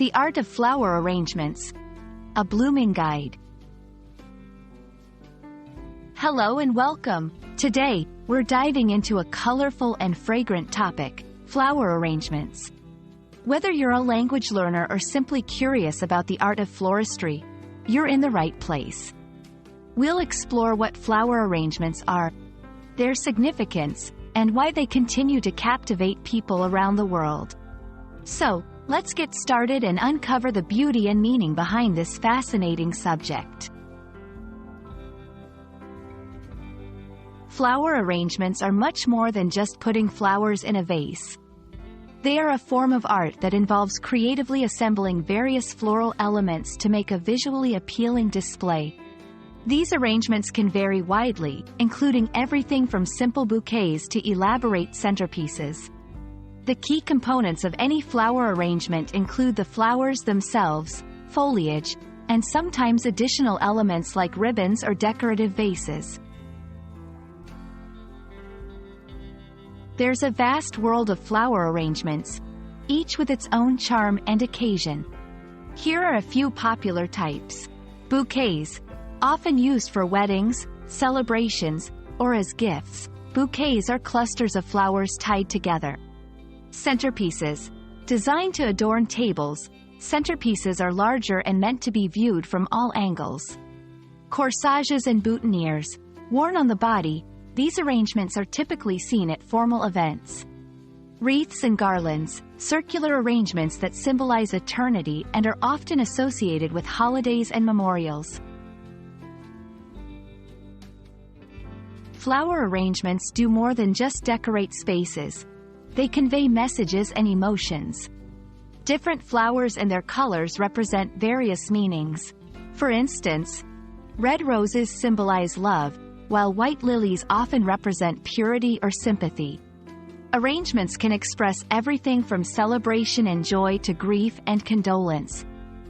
The Art of Flower Arrangements. A Blooming Guide. Hello and welcome. Today, we're diving into a colorful and fragrant topic, flower arrangements. Whether you're a language learner or simply curious about the art of floristry, you're in the right place. We'll explore what flower arrangements are, their significance, and why they continue to captivate people around the world. So, let's get started and uncover the beauty and meaning behind this fascinating subject. Flower arrangements are much more than just putting flowers in a vase. They are a form of art that involves creatively assembling various floral elements to make a visually appealing display. These arrangements can vary widely, including everything from simple bouquets to elaborate centerpieces. The key components of any flower arrangement include the flowers themselves, foliage, and sometimes additional elements like ribbons or decorative vases. There's a vast world of flower arrangements, each with its own charm and occasion. Here are a few popular types. Bouquets. Often used for weddings, celebrations, or as gifts, bouquets are clusters of flowers tied together. Centerpieces. Designed to adorn tables, centerpieces are larger and meant to be viewed from all angles. Corsages and boutonnieres. Worn on the body, these arrangements are typically seen at formal events. Wreaths and garlands. Circular arrangements that symbolize eternity and are often associated with holidays and memorials. Flower arrangements do more than just decorate spaces. They convey messages and emotions. Different flowers and their colors represent various meanings. For instance, red roses symbolize love, while white lilies often represent purity or sympathy. Arrangements can express everything from celebration and joy to grief and condolence,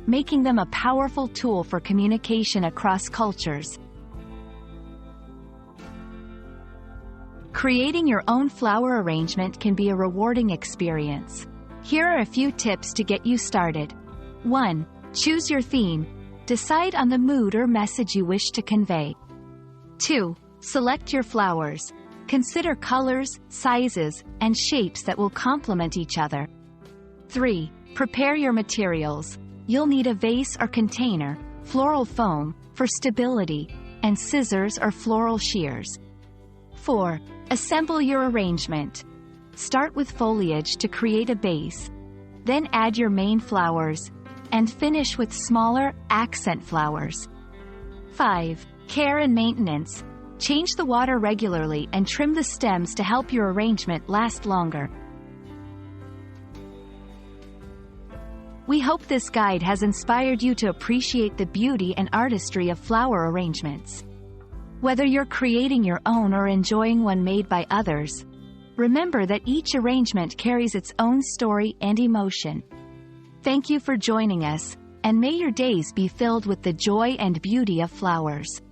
making them a powerful tool for communication across cultures. Creating your own flower arrangement can be a rewarding experience. Here are a few tips to get you started. 1. Choose your theme. Decide on the mood or message you wish to convey. 2. Select your flowers. Consider colors, sizes, and shapes that will complement each other. 3. Prepare your materials. You'll need a vase or container, floral foam, for stability, and scissors or floral shears. 4. Assemble your arrangement. Start with foliage to create a base, then add your main flowers, and finish with smaller, accent flowers. 5. Care and maintenance. Change the water regularly and trim the stems to help your arrangement last longer. We hope this guide has inspired you to appreciate the beauty and artistry of flower arrangements. Whether you're creating your own or enjoying one made by others, remember that each arrangement carries its own story and emotion. Thank you for joining us, and may your days be filled with the joy and beauty of flowers.